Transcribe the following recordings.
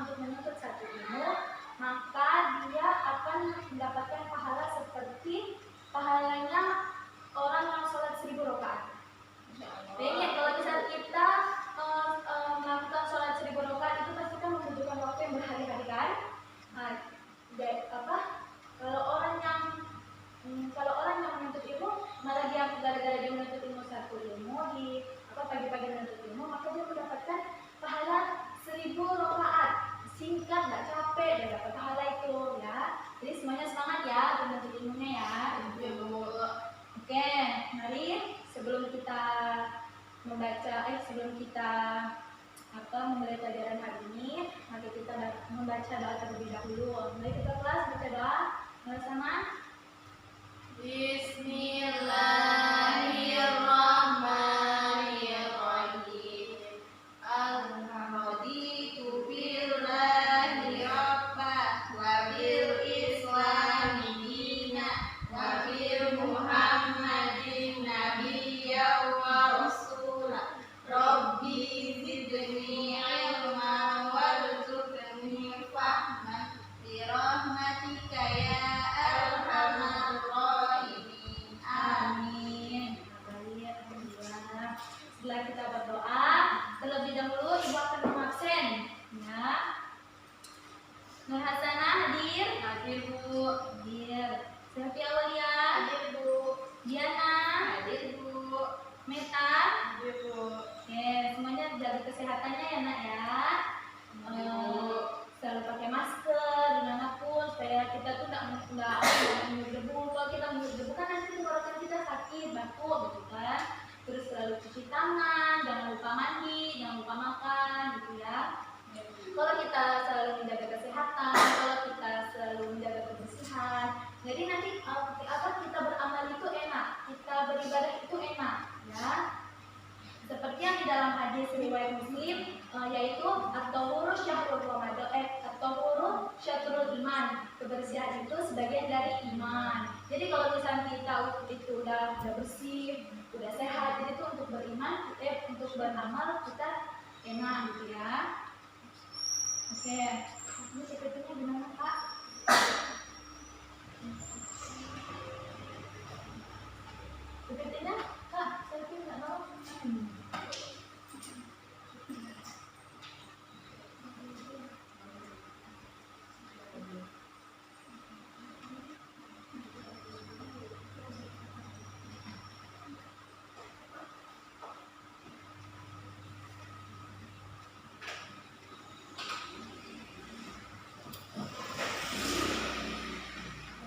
untuk menuntut satu ilmu, maka dia akan mendapatkan pahala seperti pahalanya orang yang sholat 1000 rakaat. Jadi kalau misalnya kita melakukan sholat 1000 rakaat itu pasti kan membutuhkan waktu yang berhari-hari kan? Kalau orang yang menuntut ilmu, malah dia gara-gara dia menuntut ilmu satu ilmu di pagi-pagi menuntut ilmu, maka dia mendapatkan pahala 1000 rakaat. Singkat, nggak capek, dia dapat pahala itu ya. Jadi semuanya semangat ya menuntut ilmunya ya. Oke, mari sebelum kita memulai pelajaran hari ini, mari kita membaca doa terlebih dahulu. Mari kita kelas baca doa bersama. Bismillahirrahmanirrahim. Alhamdulillahi billahi rabbah wa bil islami dina wa bil muhammadin nabiyya wa rasula. Rabbi zidni ilma warzuqni fahma bi rahmatika ya arhamar rahimin. Amin. Setelah kita berdoa, terlebih dahulu ibu akan mengabsen ya. Nur Hasanah hadir? Hadir Bu. Hadir. Syafi Aulia? Hadir Bu. Diana? Hadir Bu. Meta? Hadir Bu. Oke, semuanya jaga kesehatannya ya nak ya. Selalu pakai masker dimanapun supaya kita tuh nggak menghirup debu. Kalau kita menghirup debu kan nanti tenggorokan kita sakit, batuk gitu kan. Terus selalu cuci tangan, jangan lupa mandi, jangan lupa makan gitu ya. Kalau kita selalu menjaga kesehatan, kalau kita selalu menjaga kebersihan, jadi nanti kita beramal itu enak, kita beribadah itu enak ya. Seperti yang di dalam hadis riwayat Muslim, yaitu at-tahuru syahrul Ramadan, at-tahuru syatrul iman. Kebersihan itu sebagian dari iman. Jadi kalau misalnya kita itu udah bersih, udah sehat, jadi itu untuk beriman, untuk beramal kita enak gitu ya. Oke, ini sepertinya gimana Pak? Sepertinya Kak, saya nggak mau.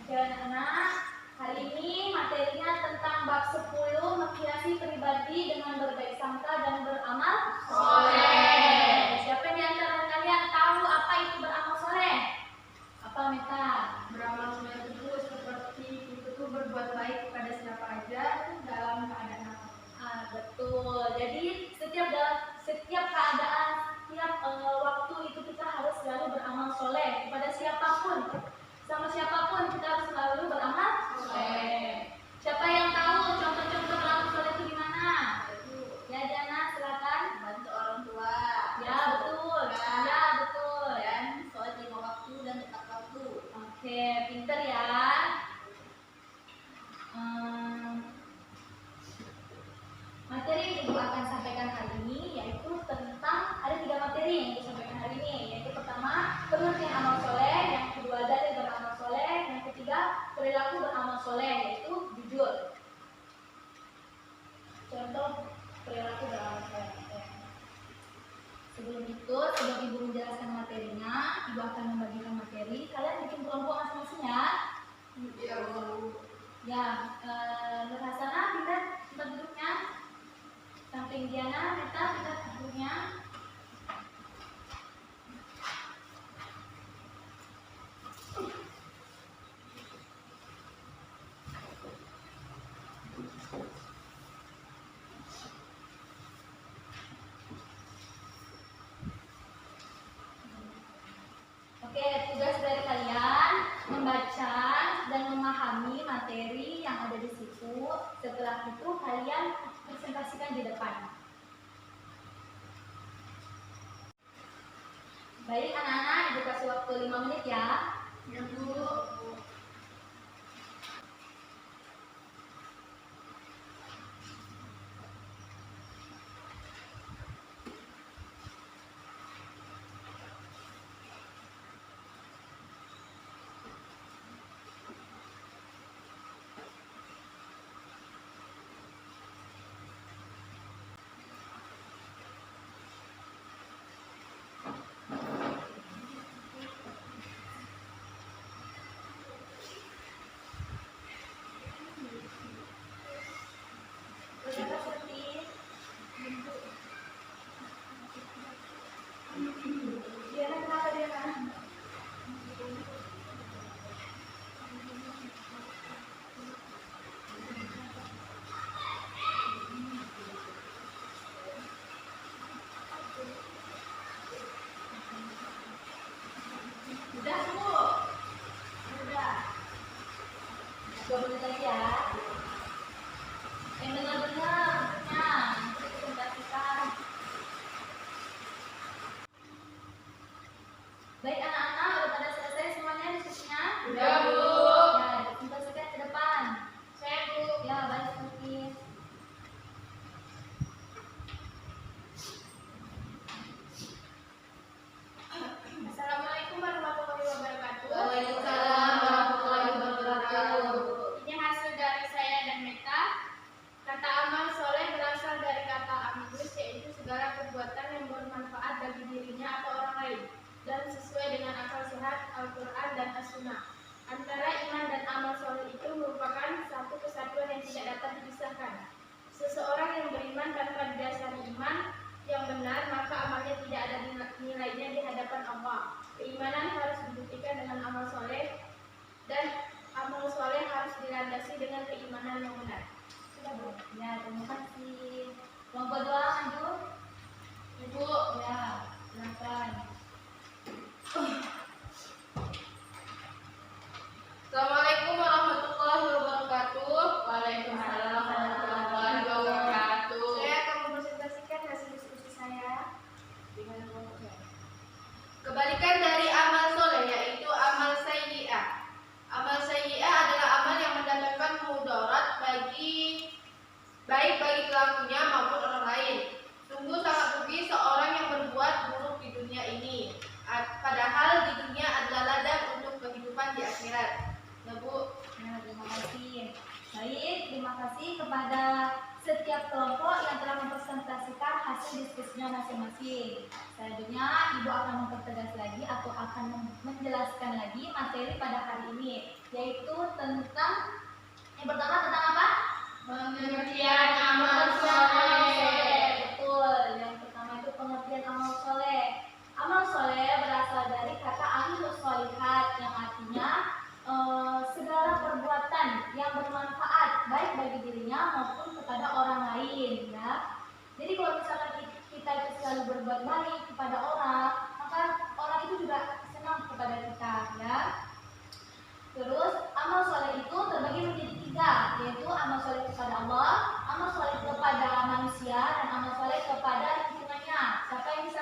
Oke anak-anak, hari ini materinya tentang bab 10 menghiasi pribadi dengan berbaik sangka dan beramal soleh. Siapa di antara kalian tahu apa itu beramal soleh? Apa Meta? Beramal soleh itu seperti itu tuh berbuat baik kepada siapa aja dalam keadaan apa. Betul. Jadi setiap keadaan, setiap waktu itu kita harus selalu beramal soleh kepada siapapun. Sama siapapun kita harus selalu beramal soleh. Siapa yang tahu contoh-contoh beramal soleh itu gimana? Ya Jana, silakan. Bantu orang tua. Ya betul. Ya betul. Dan sholat 5 waktu dan tepat waktu. Oke, pinter ya. Materi yang ibu akan sampaikan hari ini yaitu tentang ada 3 materi yang ibu sampaikan hari ini. Yaitu pertama pengertian amal soleh, yang kedua dalil beramal soleh, yang ketiga perilaku beramal soleh yaitu jujur. Contoh perilaku beramal soleh. Sebelum ibu menjelaskan materinya, ibu akan membagikan materi. Kalian bikin kelompok masing-masing ya. Ya Bu. Ya, Nur Hasanah pindah tempat duduknya. Samping Diana, Meta pindah duduknya. Oke, tugas dari kalian membaca dan memahami materi yang ada di situ. Setelah itu kalian presentasikan di depan. Baik anak-anak. waktu 5 menit ya. Ya Bu. Udah seperti Diana, kenapa Diana? Udah Bu. Udah. 2 menit lagi ya. Yang benar-benar nanti dipresentasikan. Baik anak-anak, udah pada selesai semuanya diskusinya? Udah, Bu. Ya, dipresentasikan ke depan. Saya Bu. Ya, baik seperti. Assalamualaikum warahmatullahi wabarakatuh. Waalaikumsalam warahmatullahi wabarakatuh. Ini hasil dari saya dan Meta. Kata amal soleh berasal dari kata amilus, yaitu segala perbuatan yang bermanfaat bagi dirinya atau orang lain dan sesuai dengan akal sehat Al-Quran dan As-Sunnah. Antara iman dan amal soleh itu merupakan satu kesatuan yang tidak dapat dipisahkan. Seseorang yang beriman tanpa didasari iman yang benar, maka amalnya tidak ada nilainya di hadapan Allah. Keimanan harus dibuktikan dengan amal soleh, dan amal soleh harus dilandasi dengan keimanan yang benar. Sudah Bu. Ya, terima kasih. Kelompok 2 maju. Ibu, Ya, silakan. Assalamualaikum warahmatullahi wabarakatuh. Waalaikumsalam warahmatullahi wabarakatuh. Saya akan mempresentasikan hasil diskusi saya dengan kelompok saya. Kebalikan dari amal soleh yaitu amal sayyi'ah. Amal sayyi'ah adalah amal yang mendatangkan mudarat baik bagi pelakunya maupun orang lain. Sungguh sangat rugi seorang yang berbuat buruk di dunia ini, padahal di dunia adalah ladang untuk kehidupan di akhirat. Ya Bu. Ya, terima kasih. Baik, terima kasih kepada setiap kelompok yang telah mempresentasikan hasil diskusinya masing-masing. Selanjutnya, Ibu akan mempertegas lagi atau akan menjelaskan lagi materi pada hari ini, yaitu tentang yang pertama tentang apa? Pengertian amal soleh. Betul. Yang pertama itu pengertian amal soleh. Amal soleh berasal dari kata amilus sholihat yang artinya segala perbuatan yang bermanfaat baik bagi dirinya maupun kepada orang lain, ya. Jadi kalau misalkan kita itu selalu berbuat baik kepada orang, maka orang itu juga senang kepada kita, ya. Terus amal soleh itu terbagi menjadi 3, yaitu amal soleh kepada Allah, amal soleh kepada manusia, dan amal soleh kepada lingkungannya. Siapa yang bisa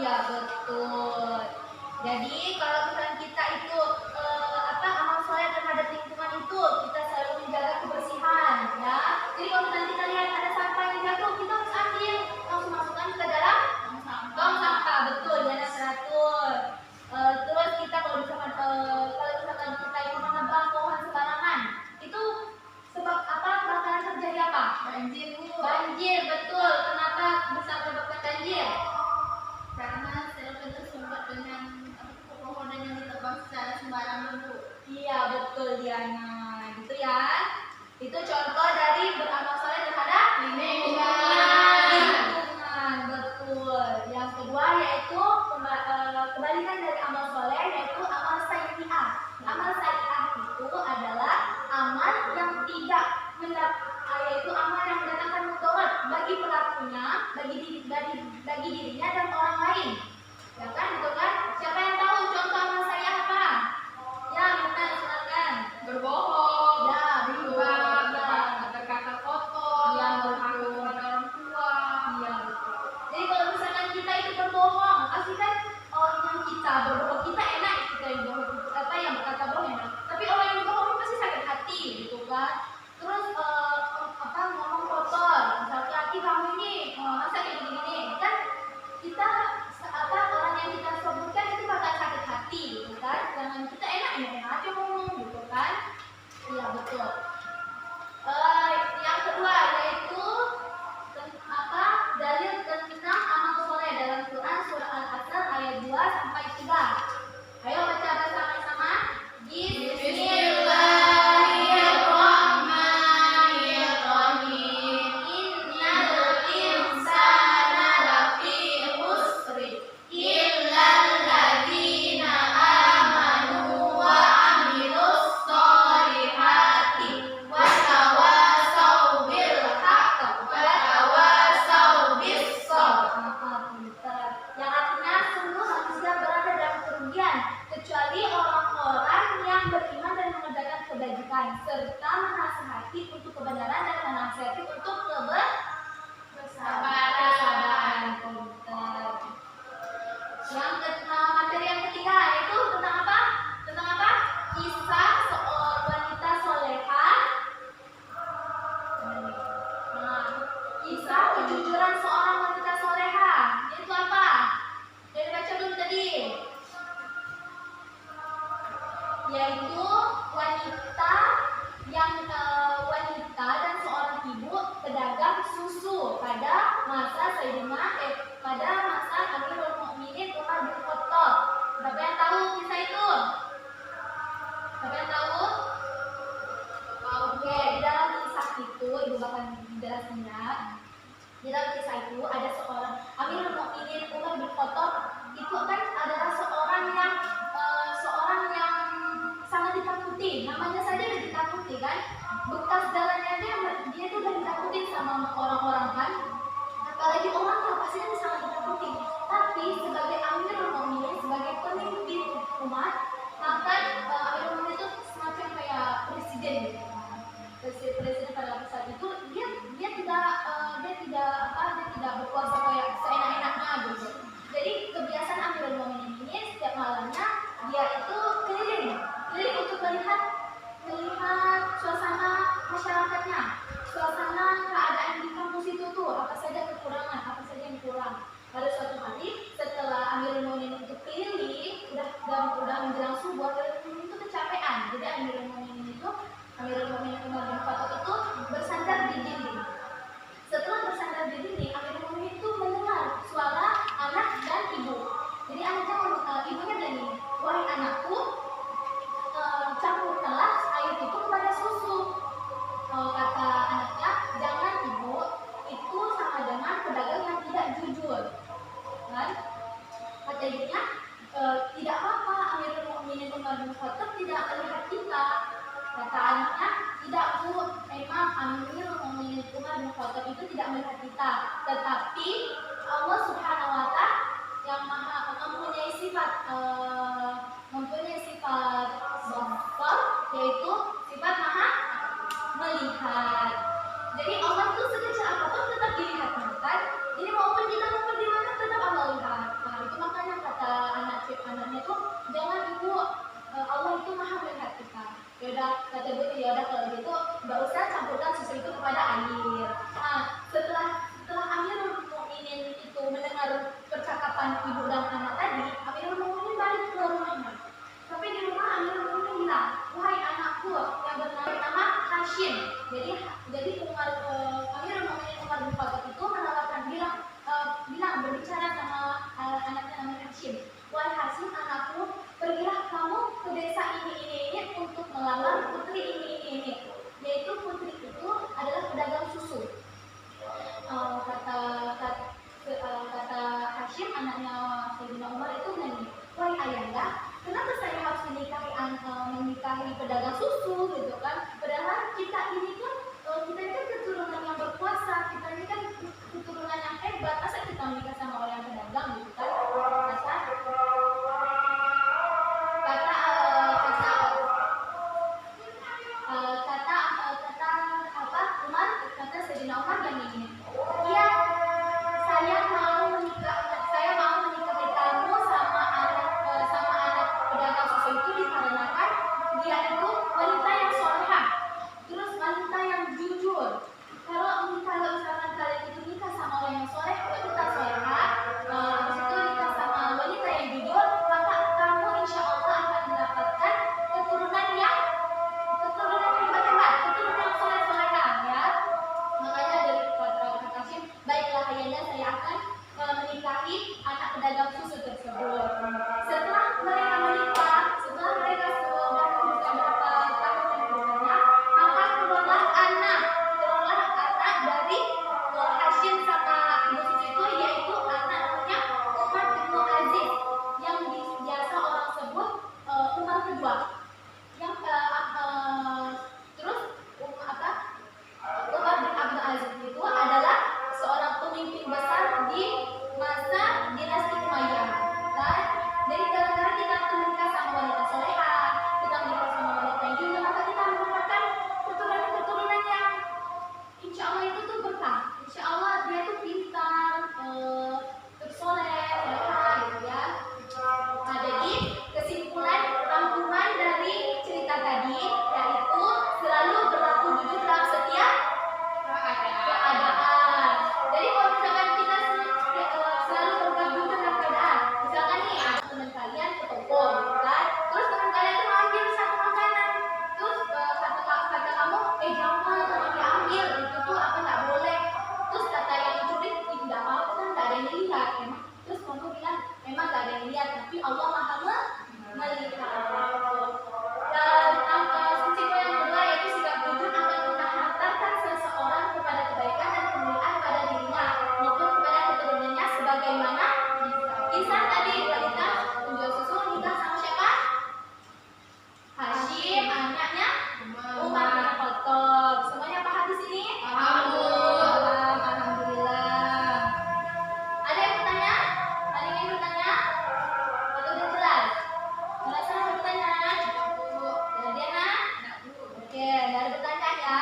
Iya betul. Jadi kalau misalnya kita itu amal soleh terhadap lingkungan itu kita selalu menjaga kebersihan ya. Jadi kalau misalnya kita lihat ada sampah yang jatuh kita harus ambil langsung masukkan ke dalam tong sampah betul ya teratur. Terus kita kalau misalkan kita itu menebang pohon sembarangan itu sebab apa bakalan terjadi apa? Banjir, Bu. Banjir betul. Kenapa bisa menyebabkan banjir? Karena sel-sel tersumbat dengan pepohonan yang ditebang secara sembarangan, Bu. Iya betul Diana, gitu ya. Itu contoh dari beramal soleh terhadap lingkungan, betul. Yang kedua yaitu kebalikan dari amal soleh yaitu amal sayyi'ah. Amal sayyi'ah itu adalah amal yang tidak yaitu amal yang mendatangkan mudarat bagi pelakunya, bagi dirinya dan orang lain. Ya kan, gitu kan? Siapa yang tahu contoh amal sayyi'ah apa? Ya, bukan, silakan. Berbohong, Ya, riba, ya. berkata kotor, Iya, durhaka betul. kepada orang tua. Iya betul. Jadi kalau misalkan kita itu berbohong, pasti kan yang kita berbohong kita enak kita yang bohong yang berkata bohong enak. Tapi orang yang bohong pasti sakit hati gitu kan. Terus ngomong kotor, misalnya hati kamu ini masa kayak gini kan kita orang yang kita sebutkan itu bakal sakit hati gitu kan. Jangan kita enak aja ngomong gitu kan. Iya betul. Yang kedua yaitu dalil tentang amal soleh dalam Quran surah Al-Asr ayat 2 sampai 3. Ayo baca bersama-sama. Bismillahirrahmanirrahim. Innal insana lafi khusr illal ladzina amanu wa amilus solihati wa tawasaw bil haqq wa tawasaw bis sabr. Yang artinya sungguh manusia berada dalam kerugian kecuali orang-orang yang beriman dan mengerjakan kebajikan serta menasihati untuk kebenaran dan menasihati untuk kesabaran. Materi yang ketiga yaitu tentang apa? Tentang apa? Kisah seorang wanita soleha. Kisah kejujuran seorang wanita soleha. Yaitu apa? Jadi baca dulu tadi. Yaitu wanita dan seorang ibu pedagang susu pada masa pada masa Amirul Mukminin Umar bin Khattab. Siapa yang tahu kisah itu? Siapa yang tahu? Oke, di dalam kisah itu ibu bakal menjelaskannya. Di dalam kisah itu ada seorang Amirul Mukminin Umar bin Khattab itu kan adalah seorang yang sangat ditakuti. Namanya saja udah ditakuti kan. Bekas jalannya dia tuh udah ditakuti sama orang-orang kan. Apalagi orang yang pasti kan sangat ditakuti. Tapi sebagai Amirul Mukminin, sebagai pemimpin umat, maka Amirul Mukminin itu semacam kayak presiden gitu. Presiden pada saat itu dia tidak berkuasa kayak seenak-enaknya gitu. Jadi kebiasaan Amirul Mukminin ini setiap malamnya dia itu keliling untuk melihat suasana masyarakatnya, suasana keadaan di kampus itu tuh apa saja kekurangan, apa saja yang kurang. Pada suatu hari setelah Amirul Mukminin itu keliling udah menjelang subuh, Amirul Mukminin itu kecapean. Jadi Amirul Mukminin Umar bin Khattab itu bersandar di dinding. Setelah bersandar di dinding, Amirul Mukminin itu mendengar suara anak dan ibu. Jadi ibunya bilang ini, wahai anakku, campurkanlah air itu kepada susu. Kata anaknya, jangan ibu, itu sama dengan pedagang yang tidak jujur. Kan? Kata ibunya, tidak apa-apa, Amirul Mukminin Umar bin Khattab tidak melihat kita. Kata anaknya, tidak bu, memang Amirul Mukminin Umar bin Khattab itu tidak melihat kita, tetapi Allah Subhanahu wa Ta'ala yang mempunyai sifat basar, yaitu sifat maha melihat. Jadi Allah itu sekecil apapun tetap dilihat kan? Jadi maupun kita ngumpul di mana tetap Allah lihat. Nah, itu ibu dan anak tadi, Amirul Mukminin balik ke rumahnya. Tapi di rumah Amirul Mukminin bilang, wahai anakku yang bernama Hashim. Jadi Amirul Mukminin Umar bin Khattab itu menawarkan bilang berbicara sama anaknya namanya Hashim. Wahai Hashim anakku, pergilah kamu ke desa ini untuk melamar putri ini. Yaitu putri itu adalah pedagang susu. Kata Hashim anaknya Sayyidina Umar itu nanya, wahai ayahanda, kenapa saya harus menikahi pedagang susu gitu kan? Padahal kita ini kan keturunan yang berkuasa, kita ini kan keturunan yang hebat, masa kita menikah sama orang pedagang gitu kan? Kata Sayyidina Umar yang ini, iya, saya mau menikahi kamu sama anak pedagang susu itu dikarenakan dia itu wanita yang solehah, terus wanita yang jujur. Kalau misalkan kalian itu nikah sama orang yang soleh, wanita solehah, habis itu nikah sama wanita yang jujur, maka kamu insya Allah akan mendapatkan keturunan yang hebat-hebat, keturunan yang soleh-solehah ya. Makanya dari kata Hashim, baiklah ayahnya, saya akan menikahi anak pedagang susu tersebut. Setelah mereka menikah, setelah mereka sudah beberapa tahun yang berjalan, maka keluarlah anak dari Hashim sama ibu susu itu, yaitu anak namanya Umar bin Aziz, yang biasa orang sebut Umar kedua. Terus Umar bin Abdul Aziz itu adalah seorang pemimpin besar di masa dinasti Umayyah kan? Jadi gara-gara kita menikah sama wanita solehah, kita menikah sama wanita yang jujur, maka kita mendapatkan keturunan yang insya Allah itu tuh berkah. Insya Allah dia tuh pintar, tersoleh, solehah gitu ya. Nah, jadi kesimpulan rangkuman dari cerita tadi yaitu selalu berlaku jujur dalam setiap keadaan. Jadi kalau misalkan kita selalu berbuat jujur dalam keadaan, misalkan nih ada teman kalian ke toko, kan? Terus teman kalian tuh ngambil satu makanan, terus kata kamu, jangan diambil, itu tuh apa nggak boleh. Terus kata yang mencuri, tidak apa-apa kan, nggak ada yang lihat. Terus kamu bilang, memang nggak ada yang lihat, tapi Allah maha melihat. Dan prinsip yang kedua yaitu sikap jujur akan menghantarkan seseorang kepada kebaikan dan kemuliaan pada dirinya maupun kepada keturunannya, sebagaimana kisah tadi wanita penjual susu nikah sama siapa? Hashim, anaknya Umar bin Khattab. Semuanya paham di sini? Alhamdulillah. Ada yang bertanya? Ada yang ingin bertanya? Atau udah jelas? Merasa ada pertanyaan? Diana? Oke, nggak ada pertanyaan ya?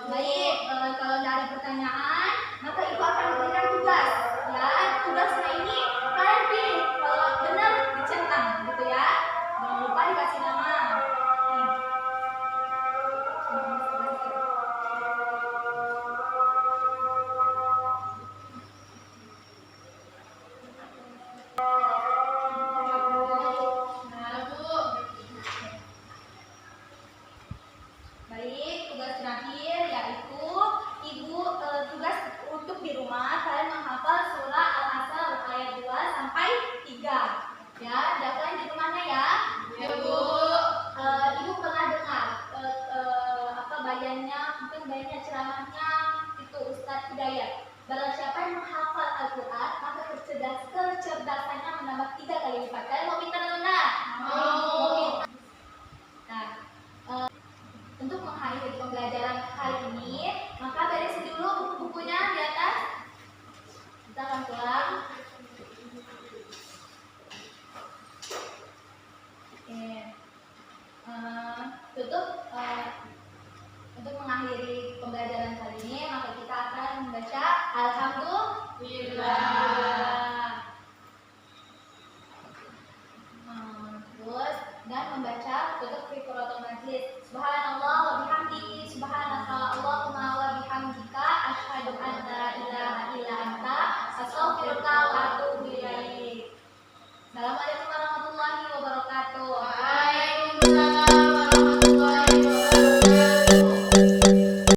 Baik, kalau nggak ada pertanyaan, maka ibu akan memberikan tugas. Ya, tugasnya ini kalian pilih, kalau benar dicentang, gitu ya. Jangan lupa dikasih nama. Baik, tugas terakhir yaitu tugas untuk di rumah kalian menghafal surah Al-Asr ayat 2 sampai 3. Ya, daftarin di rumahnya ya. Ya, Bu. Ibu pernah dengar bayannya ceramahnya itu Ustadz Hidayat. Barang siapa yang menghafal Al-Quran, maka kecerdasannya menambah 3 kali lipat. Kalian mau pintar atau enggak? Mau. Nah, untuk mengakhiri pembelajaran kali ini, maka beresin dulu buku-bukunya di atas. Kita akan pulang. Oke. Untuk mengakhiri pembelajaran kali ini, maka kita akan membaca Alhamdulillah. Terus dan membaca tutup Qiratul Majlis. Subhanallah wa bihamdihi, subhanaka Allahumma wa bihamdika, asyhadu an la ilaha illa anta, astaghfiruka wa atubu ilaik. Assalamualaikum